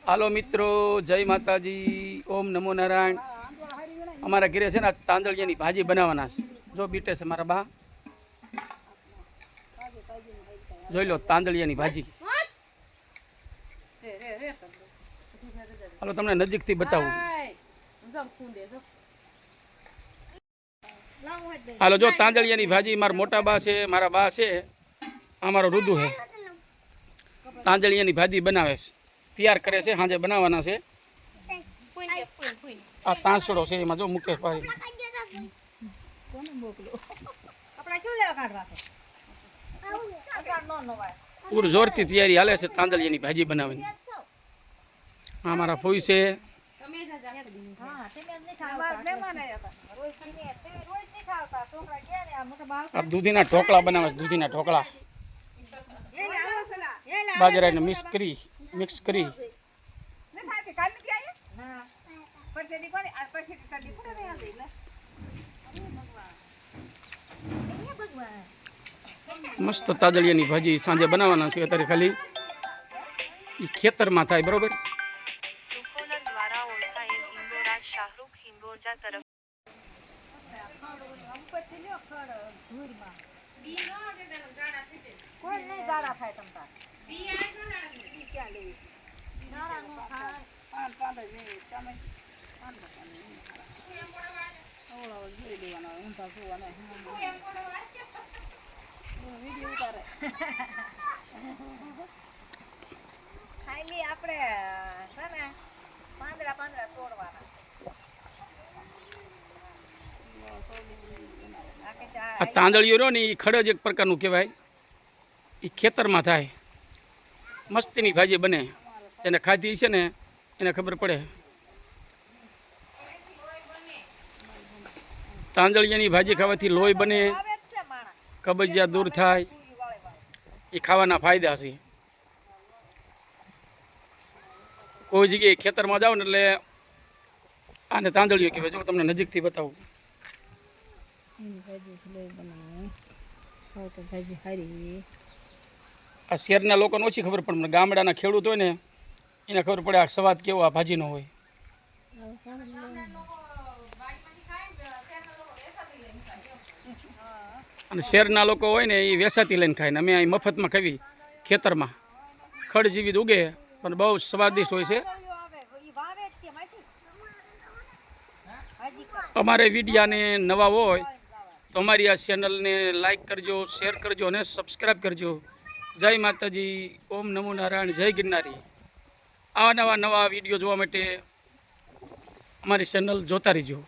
હાલો મિત્રો, જય માતાજી, ઓમ નમો નારાયણ। અમારા ઘરે છે ને તાંદળિયાની ભાજી બનાવવાના છે। જો બીટે છે મારા બા, જોઈ લો તાંદળિયાની ભાજી। હાલો તમને નજીકથી બતાવું। હાલો જો તાંદળિયાની ભાજી મારા મોટા બા છે, મારા બા છે, આ મારો રુદુ છે। તાંદળિયાની ભાજી બનાવે છે, તૈયાર કરે છે, સાંજે બનાવવાના છે। આ તાંસડો છે એમાં જો મુકેશ ભાઈ પૂર જોરથી તૈયારી હાલે છે તાંદળિયાની ભાજી બનાવવાની। આ મારા ફોઈ છે, દૂધીના ઢોકળા બનાવે છે, દૂધીના ઢોકળા બાજરાને મિક્સ કરી મસ્ત તાંદળિયાની ભાજી સાંજે બનાવવાના છે। અત્યારે ખાલી એ ખેતરમાં થાય, બરોબર। આ તાંદળિયો રહ્યો ને એ ખડજ એક પ્રકારનું કહેવાય, એ ખેતરમાં થાય, મસ્તીની ભાજી બને। એને ખાધી છે ને એને ખબર પડે। તાંદળિયાની ભાજી ખાવાથી લોહી બને, કબજિયાત દૂર થાય, એ ખાવાના ફાયદા છે। કોઈ જગ્યાએ ખેતરમાં જાઓ ને એટલે આને તાંદળિયો કહેવાય। જો તમને નજીકથી બતાવું। આ શહેરના લોકોને ઓછી ખબર પડે, પણ ગામડાના ખેડૂત હોય ને એને ખબર પડે આ સ્વાદ કેવો આ ભાજીનો હોય। અને શહેરના લોકો હોય ને એ વેસાતી લઈને ખાય ને અમે અહીં મફતમાં ખાવી ખેતરમાં। ખડ જેવી ઉગે પણ બહુ સ્વાદિષ્ટ હોય છે। અમારે વિડીયાને નવા હોય તો અમારી આ ચેનલને લાઈક કરજો, શેર કરજો અને સબસ્ક્રાઈબ કરજો। જય માતાજી, ઓમ નમો નારાયણ, જય ગિરનારી। આવા નવા વિડીયો જોવા માટે અમારી ચેનલ જોતા રહેજો।